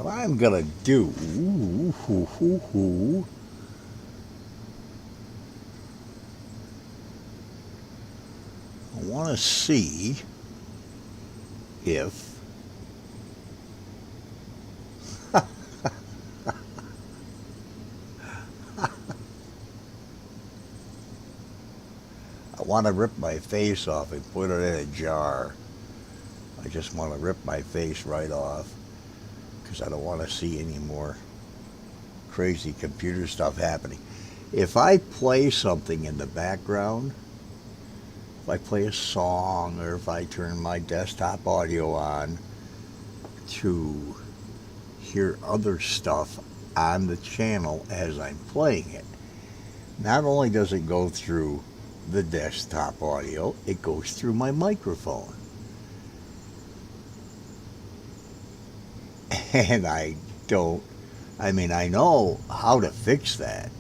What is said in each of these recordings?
what I'm gonna do, I want to see if I want to rip my face off and put it in a jar. I just want to rip my face right off because I don't want to see any more crazy computer stuff happening. If I play something in the background, if I play a song or if I turn my desktop audio on to hear other stuff on the channel as I'm playing it, not only does it go through the desktop audio, it goes through my microphone. And I know how to fix that.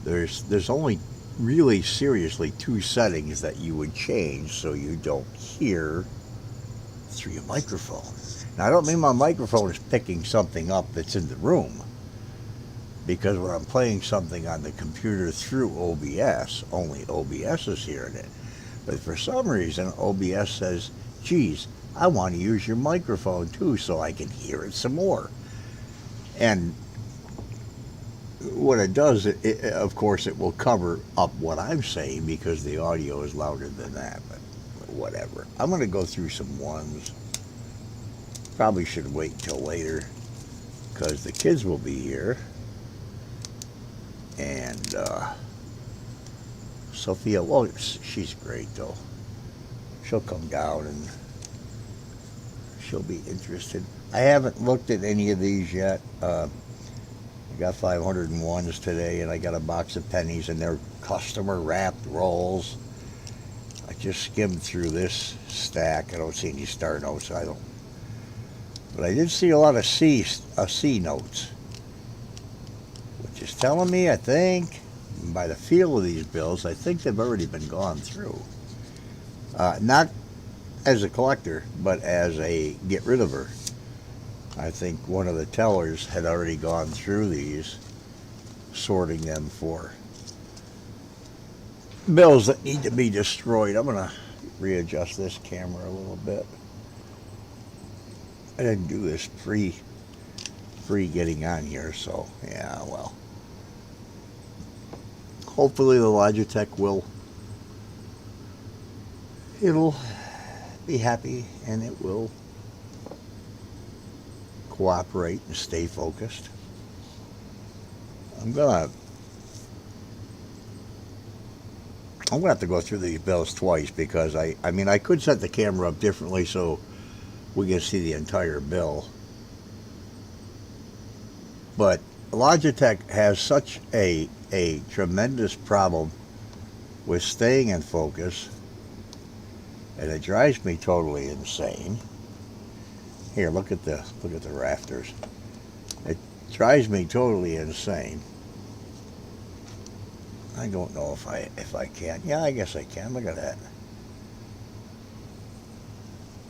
There's only really seriously two settings that you would change so you don't hear through your microphone. Now, I don't mean my microphone is picking something up that's in the room, because when I'm playing something on the computer through OBS, only OBS is hearing it. But for some reason, OBS says, geez, I want to use your microphone too so I can hear it some more. And what it does, of course, it will cover up what I'm saying because the audio is louder than that, but whatever. I'm going to go through some ones. Probably should wait until later because the kids will be here. And Sophia, well, she's great though. She'll come down and she'll be interested. I haven't looked at any of these yet. I got 501s today, and I got a box of pennies, and they're customer wrapped rolls. I just skimmed through this stack. I don't see any star notes. But I did see a lot of C notes, which is telling me, I think, by the feel of these bills, I think they've already been gone through. Not as a collector, but as a get rid of her. I think one of the tellers had already gone through these, sorting them for bills that need to be destroyed. I'm going to readjust this camera a little bit. I didn't do this pre getting on here, so yeah, well. Hopefully the Logitech it'll be happy and it will cooperate and stay focused. I'm gonna have to go through these bills twice because I could set the camera up differently so we can see the entire bill. But Logitech has such a tremendous problem with staying in focus, and it drives me totally insane. Here, look at the rafters. It drives me totally insane. I don't know if I can. Yeah, I guess I can. Look at that.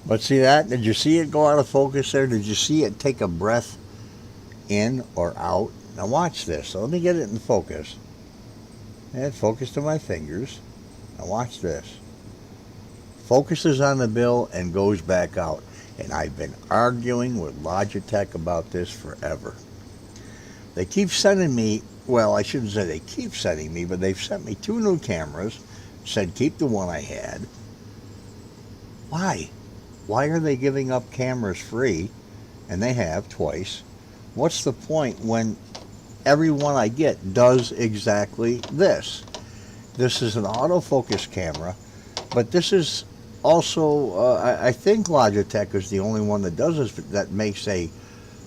But see that? Did you see it go out of focus there? Did you see it take a breath in or out? Now watch this. So let me get it in focus. And focus to my fingers. Now watch this. Focuses on the bill and goes back out. And I've been arguing with Logitech about this forever. They keep sending me, well, I shouldn't say they keep sending me, but they've sent me 2 new cameras, said keep the one I had. Why? Why are they giving up cameras free? And they have twice. What's the point when every one I get does exactly this? This is an autofocus camera, but this is also, I think Logitech is the only one that does this, that makes a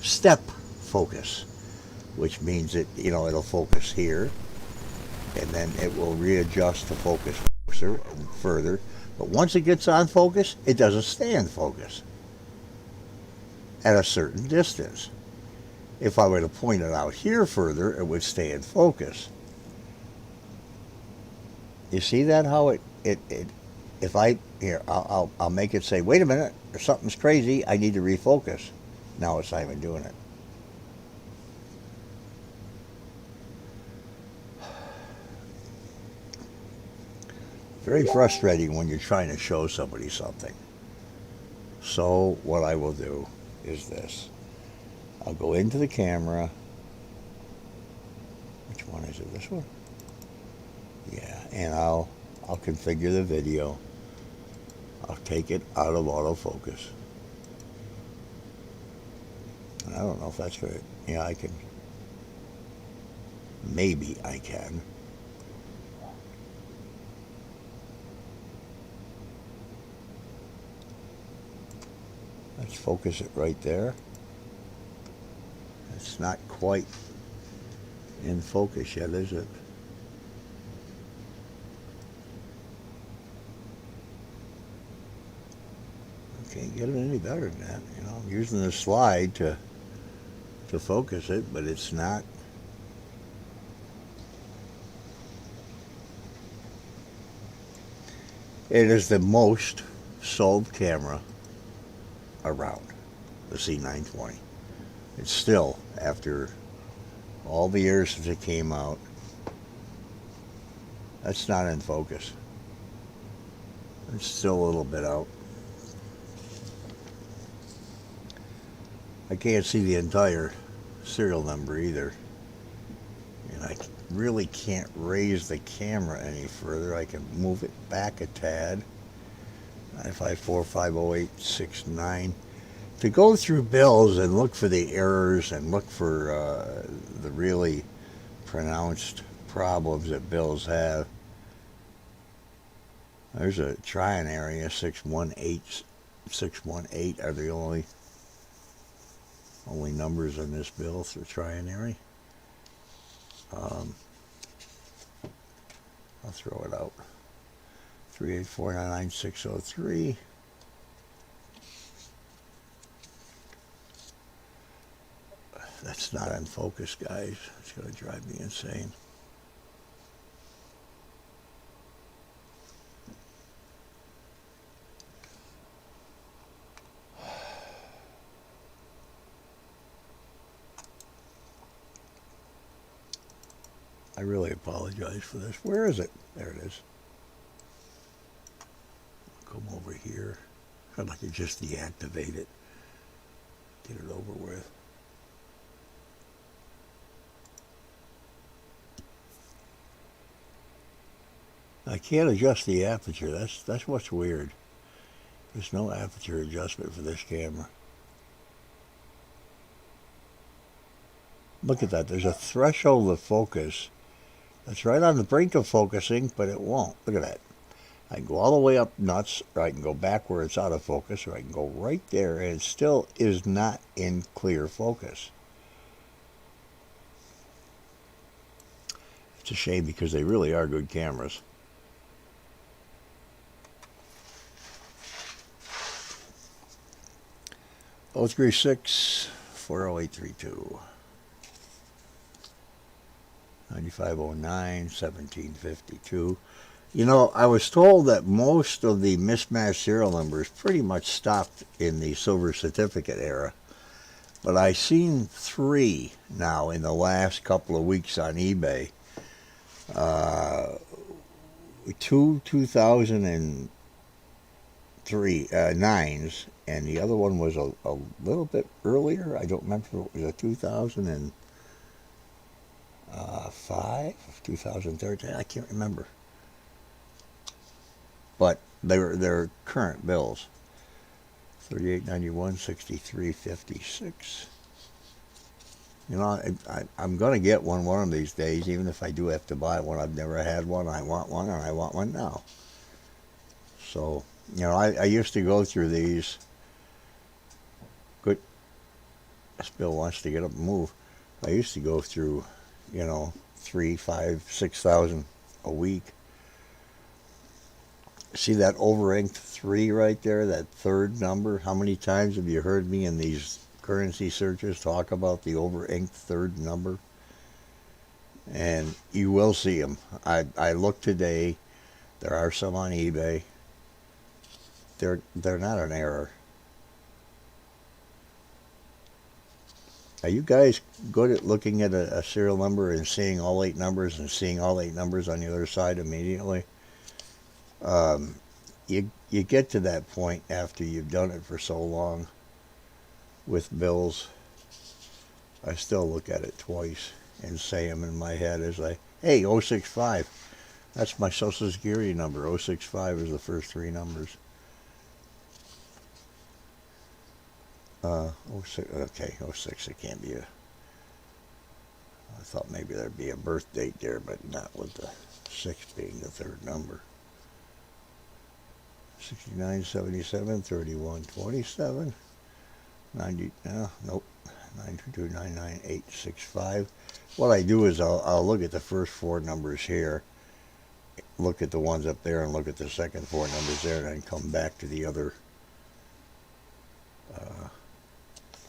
step focus, which means that, it'll focus here, and then it will readjust to focus closer and further. But once it gets on focus, it doesn't stay in focus at a certain distance. If I were to point it out here further, it would stay in focus. You see that, how if I, here, I'll make it say, wait a minute, something's crazy, I need to refocus. Now it's not even doing it. Very frustrating when you're trying to show somebody something. So what I will do is this. I'll go into the camera. Which one is it? This one? Yeah, and I'll configure the video. I'll take it out of autofocus. I don't know if that's good. Yeah, I can. Maybe I can. Let's focus it right there. It's not quite in focus yet, is it? Can't get it any better than that. You know, I'm using the slide to focus it, but it's not. It is the most sold camera around, the C920. It's still, after all the years since it came out, that's not in focus. It's still a little bit out. I can't see the entire serial number either. And I really can't raise the camera any further. I can move it back a tad. 954-508-69. To go through bills and look for the errors and look for the really pronounced problems that bills have. There's a try-in area, 618. 618 are the only numbers in this bill for try-in area. I'll throw it out. 384-99603. That's not in focus, guys. It's going to drive me insane. I really apologize for this. Where is it? There it is. Come over here. I'd like to just deactivate it. Get it over with. I can't adjust the aperture. That's what's weird. There's no aperture adjustment for this camera. Look at that. There's a threshold of focus that's right on the brink of focusing, but it won't. Look at that. I can go all the way up nuts, or I can go back where it's out of focus, or I can go right there, and it still is not in clear focus. It's a shame because they really are good cameras. Oh, 3640832. 9509 1752. You know, I was told that most of the mismatched serial numbers pretty much stopped in the silver certificate era. But I've seen 3 now in the last couple of weeks on eBay. 2 2003 9s, and the other one was a little bit earlier. I don't remember if it was a 2005, 2013. I can't remember. But they're current bills. 3891, 6356. You know, I'm going to get one of these days, even if I do have to buy one. I've never had one. I want one, and I want one now. So, you know, I used to go through these. Good. This Bill wants to get up and move. I used to go through, you know, 3, 5, 6,000 a week. See that over-inked 3 right there, that third number? How many times have you heard me in these currency searches talk about the over-inked third number? And you will see them. I looked today. There are some on eBay. They're not an error. Are you guys good at looking at a serial number and seeing all 8 numbers and seeing all 8 numbers on the other side immediately? You get to that point after you've done it for so long with bills. I still look at it twice and say them in my head as hey, 065. That's my social security number. 065 is the first 3 numbers. 06, okay, 06, it can't be I thought maybe there'd be a birth date there, but not with the 6 being the third number. 69, 77, 31, 27, 90, nope, 922, 99865. What I do is I'll look at the first 4 numbers here, look at the ones up there, and look at the second 4 numbers there, and then come back to the other,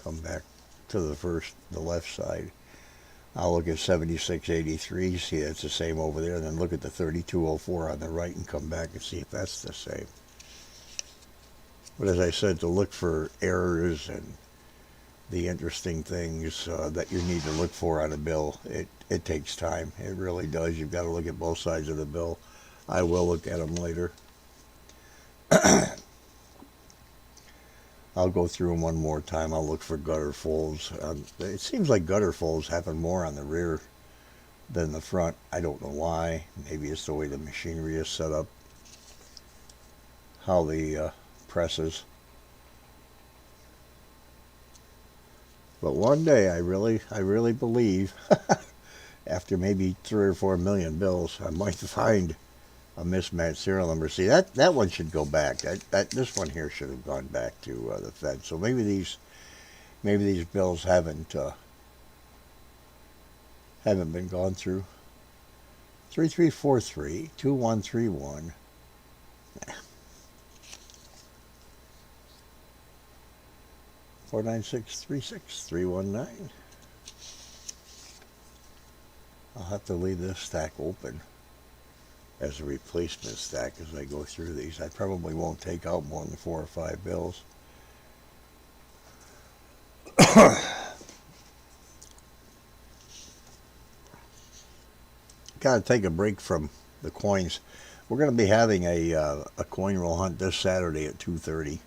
come back to the left side. I'll look at 7683, see it's the same over there, and then look at the 3204 on the right and come back and see if that's the same. But as I said, to look for errors and the interesting things that you need to look for on a bill, it takes time. It really does. You've got to look at both sides of the bill. I will look at them later. I'll go through them one more time. I'll look for gutter folds. It seems like gutter folds happen more on the rear than the front. I don't know why. Maybe it's the way the machinery is set up. How the presses. But one day, I really believe, after maybe 3 or 4 million bills, I might find a mismatched serial number. See, that one should go back. This one here should have gone back to the Fed. So maybe these bills haven't been gone through. 3343 2131. 49636 319. I'll have to leave this stack open as a replacement stack as I go through these. I probably won't take out more than 4 or 5 bills. Got to take a break from the coins. We're going to be having a coin roll hunt this Saturday at 2:30.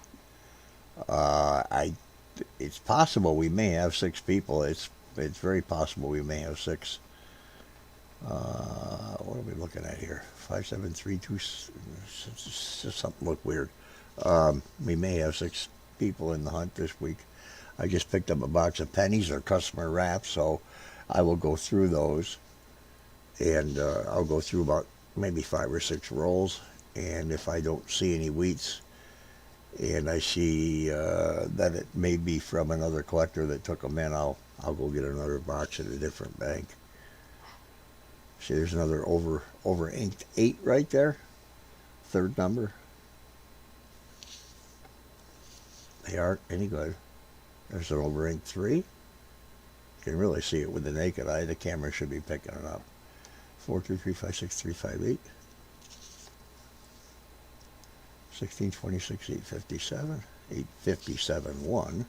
It's possible we may have 6 people. It's very possible we may have 6. What are we looking at here? 5732. Something look weird. We may have 6 people in the hunt this week. I just picked up a box of pennies or customer wraps, so I will go through those, and I'll go through about maybe 5 or 6 rolls. And if I don't see any wheats, and I see that it may be from another collector that took them in, I'll go get another box at a different bank. See, there's another over inked 8 right there. 3rd number. They aren't any good. There's an over inked 3. You can really see it with the naked eye. The camera should be picking it up. 42356 1626 857 857 1.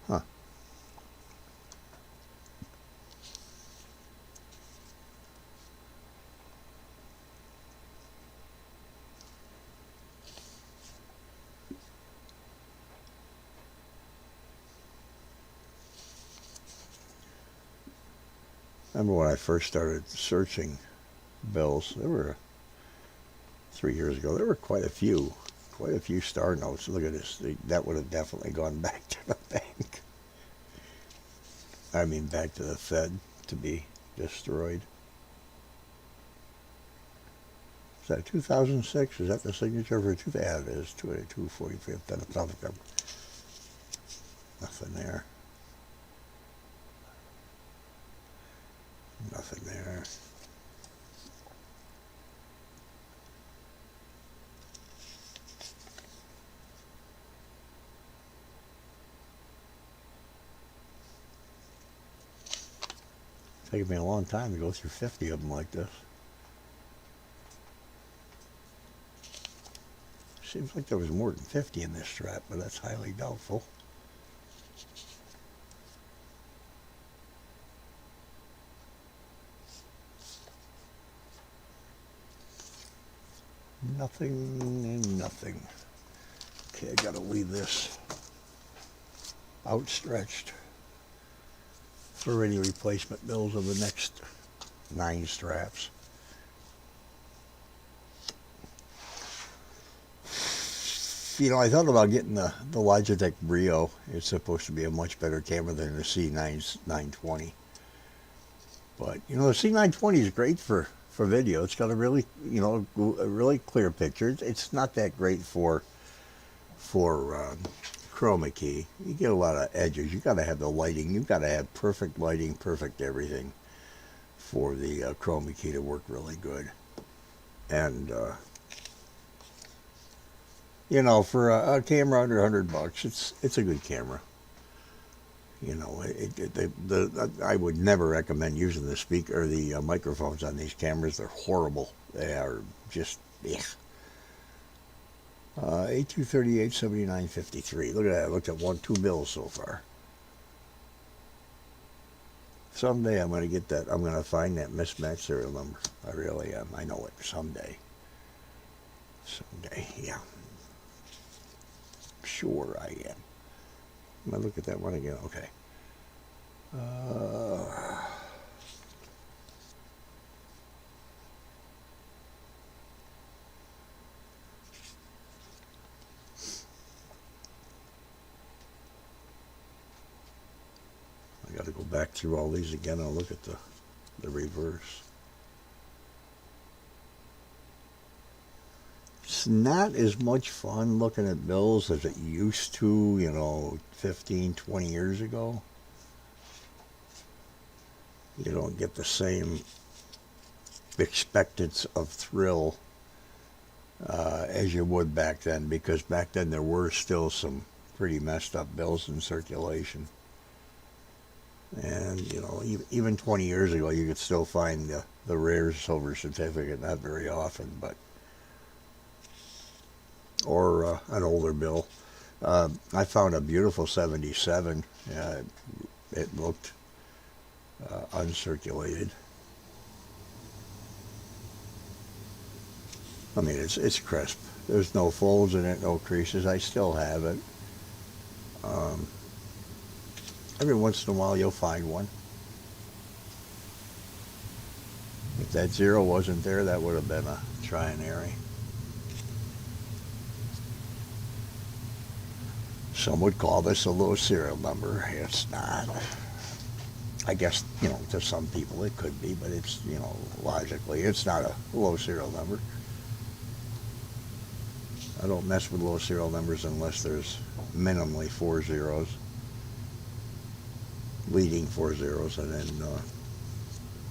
Huh. Remember when I first started searching bills, there were 3 years ago, there were quite a few star notes. Look at this. That would have definitely gone back to the bank. I mean, back to the Fed to be destroyed. Is that 2006? Is that the signature for 2000? Yeah, it is. 245th. Nothing there. Nothing there. It's taken me a long time to go through 50 of them like this. Seems like there was more than 50 in this strap, but that's highly doubtful. Nothing and nothing. Okay, I gotta leave this outstretched for any replacement bills of the next 9 straps. You know, I thought about getting the Logitech Brio. It's supposed to be a much better camera than the C920. But, you know, the C920 is great for video. It's got a really, you know, a really clear picture. It's not that great for chroma key. You get a lot of edges. You got to have the lighting. You got to have perfect lighting, perfect everything for the chroma key to work really good. And you know, for a camera under $100, it's a good camera. You know, I would never recommend using the speaker or the microphones on these cameras. They're horrible. They are just, yeah. 8238 7953. Look at that. I looked at 2 bills so far. Someday I'm going to get that. I'm going to find that mismatched serial number. I really am. I know it. Someday. Someday, yeah. Sure I am. I'm going to look at that one again. Okay. I got to go back through all these again and look at the reverse. It's not as much fun looking at bills as it used to, you know, 15, 20 years ago. You don't get the same expectance of thrill as you would back then, because back then there were still some pretty messed up bills in circulation. And, you know, even 20 years ago, you could still find the rare silver certificate, not very often, but or an older bill. I found a beautiful 77. It looked uncirculated. I mean, it's crisp. There's no folds in it, no creases. I still have it. Every once in a while, you'll find one. If that 0 wasn't there, that would have been a trinary. Some would call this a low serial number. It's not. I guess, you know, to some people it could be, but it's, you know, logically, it's not a low serial number. I don't mess with low serial numbers unless there's minimally 4 zeros, leading 4 zeros, and then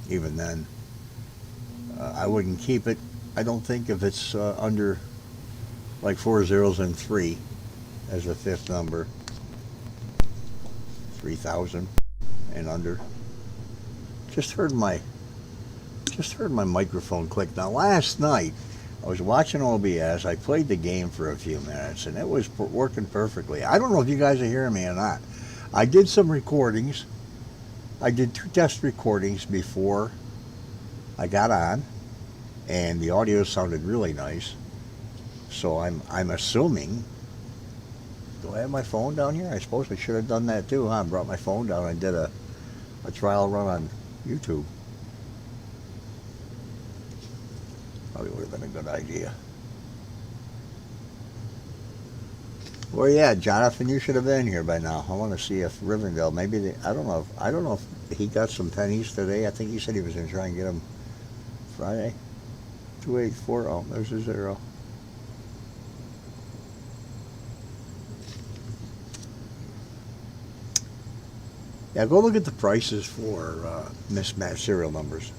even then, I wouldn't keep it. I don't think if it's under like 4 zeros and 3 as a 5th number, 3,000 and under. Just heard my microphone click. Now last night I was watching OBS. I played the game for a few minutes and it was working perfectly. I don't know if you guys are hearing me or not. I did some recordings. I did 2 test recordings before I got on, and the audio sounded really nice. So I'm assuming. Do I have my phone down here? I suppose I should have done that too, huh? I brought my phone down and did a trial run on YouTube. Probably would have been a good idea. Well, yeah, Jonathan, you should have been here by now. I want to see if Rivendell, maybe I don't know if he got some pennies today. I think he said he was going to try and get them Friday. 284. Oh, there's a 0. Yeah, go look at the prices for mismatched serial numbers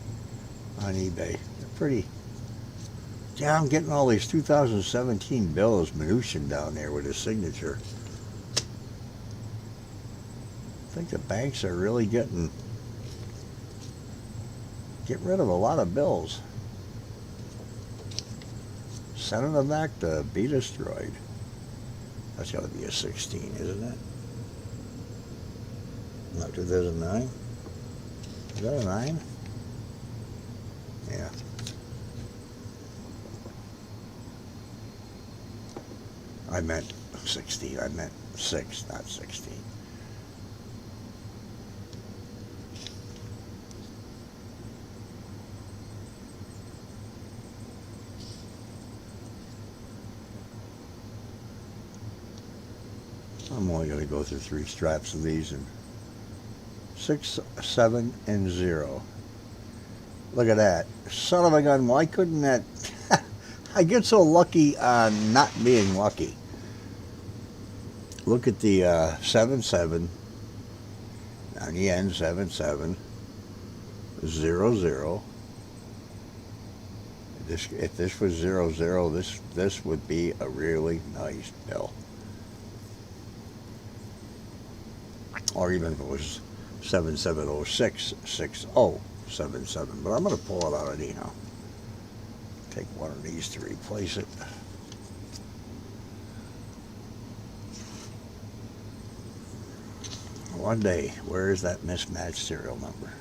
on eBay. They're pretty. Yeah, I'm getting all these 2017 bills, Mnuchin down there with his signature. I think the banks are really getting rid of a lot of bills. Sending them back to be destroyed. That's got to be a 16, isn't it? No, 2009? Is that a 9? Yeah. I meant 16. I meant 6, not 16. I'm only going to go through 3 straps of these, and 6, 7, and 0. Look at that. Son of a gun, why couldn't that... I get so lucky on not being lucky. Look at the 7, 7. On the end, 7, 7. 0, 0. If this was 0, 0, this would be a really nice bill. Or even if it was 7706 6077. But I'm going to pull it out anyhow. Take one of these to replace it. One day, where is that mismatched serial number?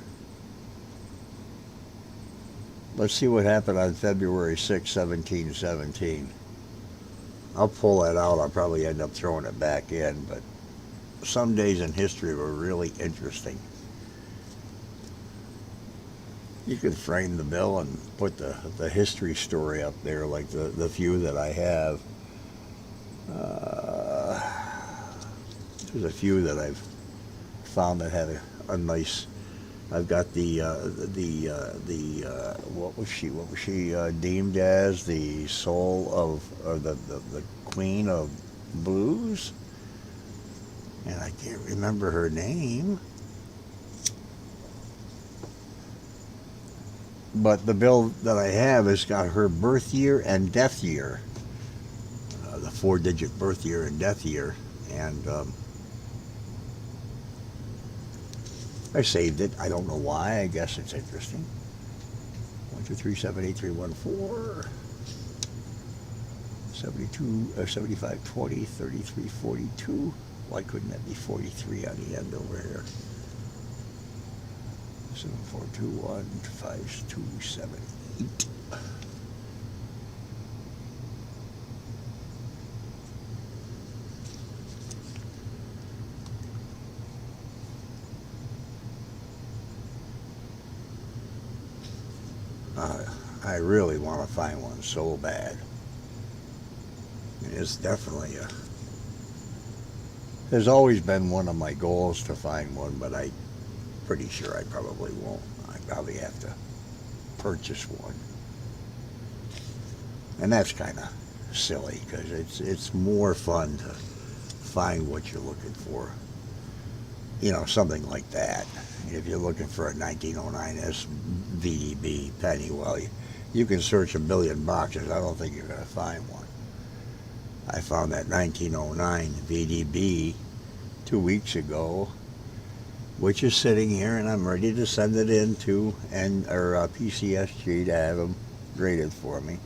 Let's see what happened on February 6, 1717. I'll pull that out. I'll probably end up throwing it back in, but some days in history were really interesting. You could frame the bill and put the history story up there, like the few that I have. There's a few that I've found that had a nice. I've got the what was she deemed as the soul of, or the queen of blues, and I can't remember her name. But the bill that I have has got her birth year and death year, the 4-digit birth year and death year, and I saved it. I don't know why. I guess it's interesting. 1, 2, 3, 7, 8, 3, 1, 4, 72, 75, 20, 33, 42. Why couldn't that be 43 on the end over here? 7, 4, 2, 1, 5, 2, 7, 8. I really want to find one so bad. It's definitely a... There's always been one of my goals to find one, but I'm pretty sure I probably won't. I probably have to purchase one. And that's kind of silly, because it's more fun to find what you're looking for. You know, something like that. If you're looking for a 1909 VDB penny, well, you can search a billion boxes. I don't think you're going to find one. I found that 1909 VDB 2 weeks ago, which is sitting here, and I'm ready to send it in to PCSG to have them graded for me.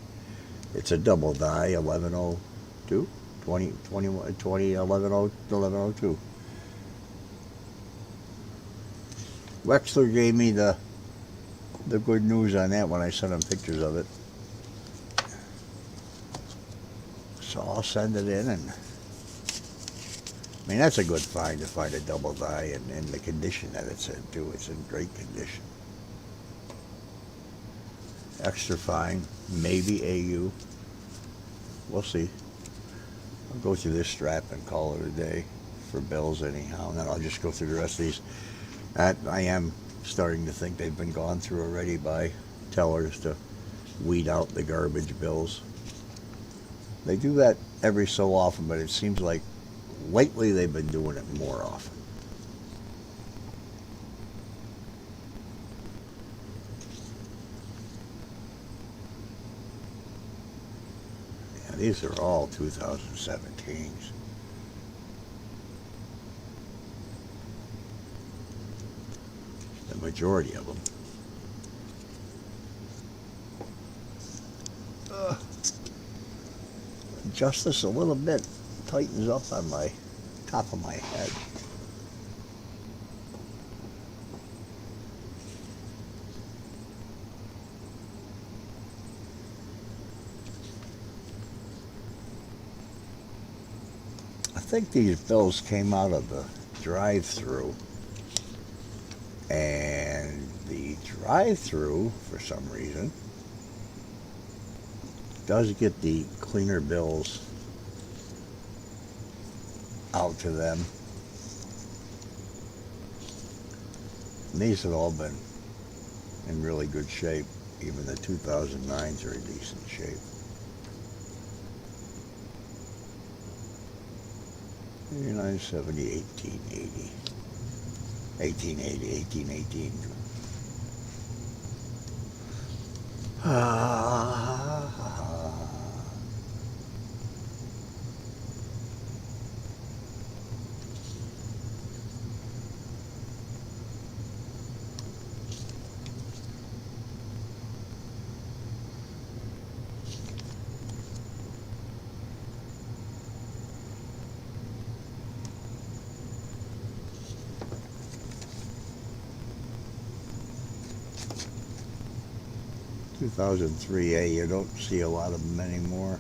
It's a double die, 1102, 1102. Wexler gave me the good news on that when I sent him pictures of it. So I'll send it in, and I mean, that's a good find to find a double die in the condition that it's in too. It's in great condition. Extra fine, maybe AU. We'll see. I'll go through this strap and call it a day for bills anyhow, and then I'll just go through the rest of these. I am starting to think they've been gone through already by tellers to weed out the garbage bills. They do that every so often, but it seems like lately they've been doing it more often. Yeah, these are all 2017s. The majority of them. adjust this a little bit. Tightens up on my top of my head. I think these bills came out of the drive-through, and the drive-through, for some reason, does get the cleaner bills out to them. And these have all been in really good shape. Even the 2009s are in decent shape. 8970, 1880. 1880, 1818. Ah. 2003A, you don't see a lot of them anymore.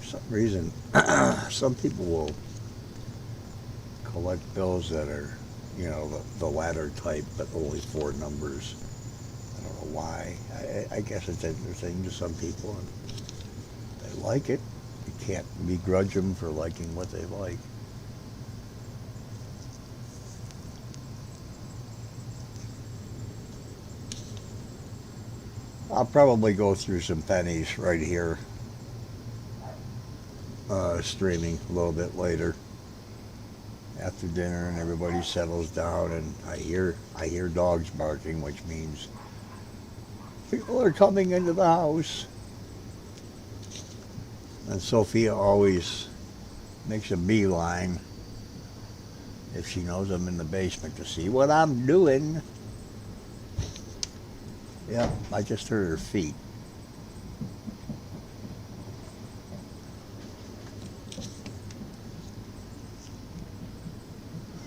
For some reason, some people will collect bills that are, you know, the ladder type, but only 4 numbers. I don't know why. I guess it's interesting to some people, and they like it. You can't begrudge them for liking what they like. I'll probably go through some pennies right here, streaming a little bit later after dinner, and everybody settles down, and I hear dogs barking, which means people are coming into the house. And Sophia always makes a beeline if she knows I'm in the basement to see what I'm doing. Yep, I just heard her feet.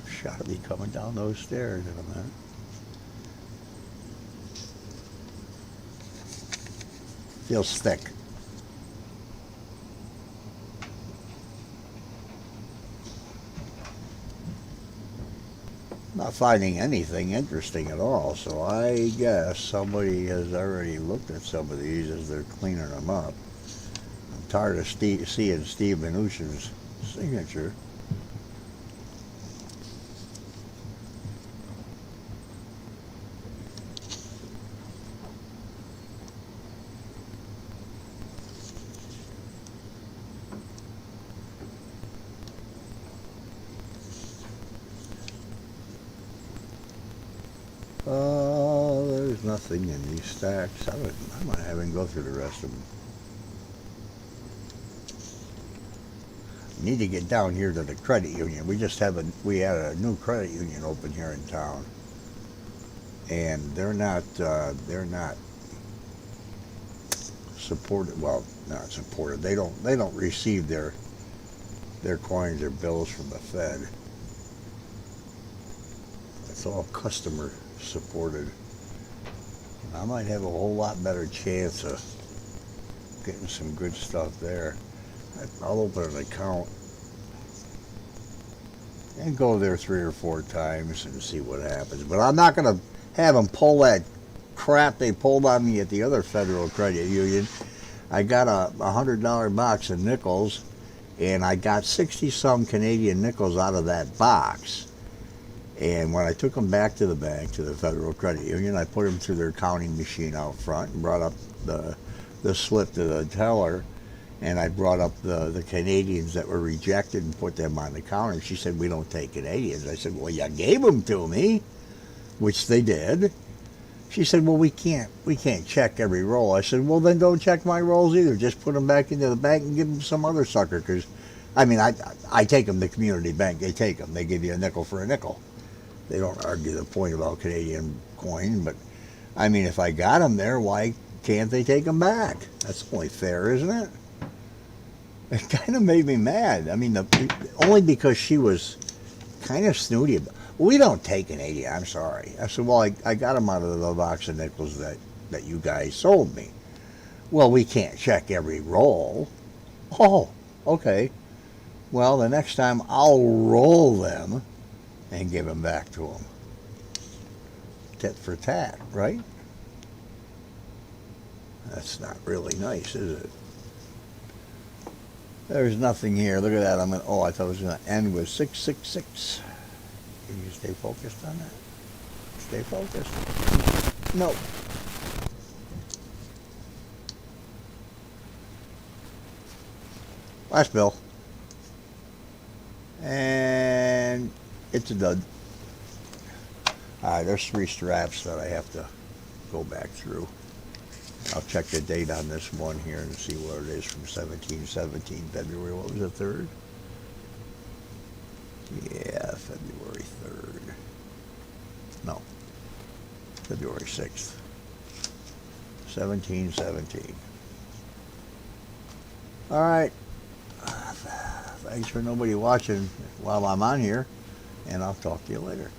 Shot of me coming down those stairs in a minute. Feels thick. Not finding anything interesting at all, so I guess somebody has already looked at some of these as they're cleaning them up. I'm tired of seeing Steve Mnuchin's signature. There's nothing in these stacks. I might have him go through the rest of them. Need to get down here to the credit union. We had a new credit union open here in town, and they're not supported. Well, not supported. They don't receive their coins or bills from the Fed. It's all customer supported. I might have a whole lot better chance of getting some good stuff there. I'll open an account and go there 3 or 4 times and see what happens. But I'm not going to have them pull that crap they pulled on me at the other Federal Credit Union. I got a $100 box of nickels, and I got 60-some Canadian nickels out of that box. And when I took them back to the bank, to the Federal Credit Union, I put them through their counting machine out front and brought up the slip to the teller, and I brought up the Canadians that were rejected and put them on the counter. She said, "We don't take Canadians." I said, "Well, you gave them to me," which they did. She said, well, we can't check every roll. I said, well, then don't check my rolls either. Just put them back into the bank and give them some other sucker. Because, I mean, I take them to community bank. They take them. They give you a nickel for a nickel. They don't argue the point about Canadian coin. But, I mean, if I got them there, why can't they take them back? That's only fair, isn't it? It kind of made me mad. I mean, only because she was kind of snooty about. We don't take an 80. I'm sorry. I said, well, I got them out of the box of nickels that you guys sold me. Well, we can't check every roll. Oh, okay. Well, the next time I'll roll them and give them back to them. Tit for tat, right? That's not really nice, is it? There's nothing here. Look at that. I thought it was going to end with 666. Can you stay focused on that? Stay focused. No. Last bill. And it's a dud. Alright, there's 3 straps that I have to go back through. I'll check the date on this one here and see what it is from 1717, February. What was the 3rd? Yeah, February 3rd. No, February 6th. 1717. All right. Thanks for nobody watching while I'm on here, and I'll talk to you later.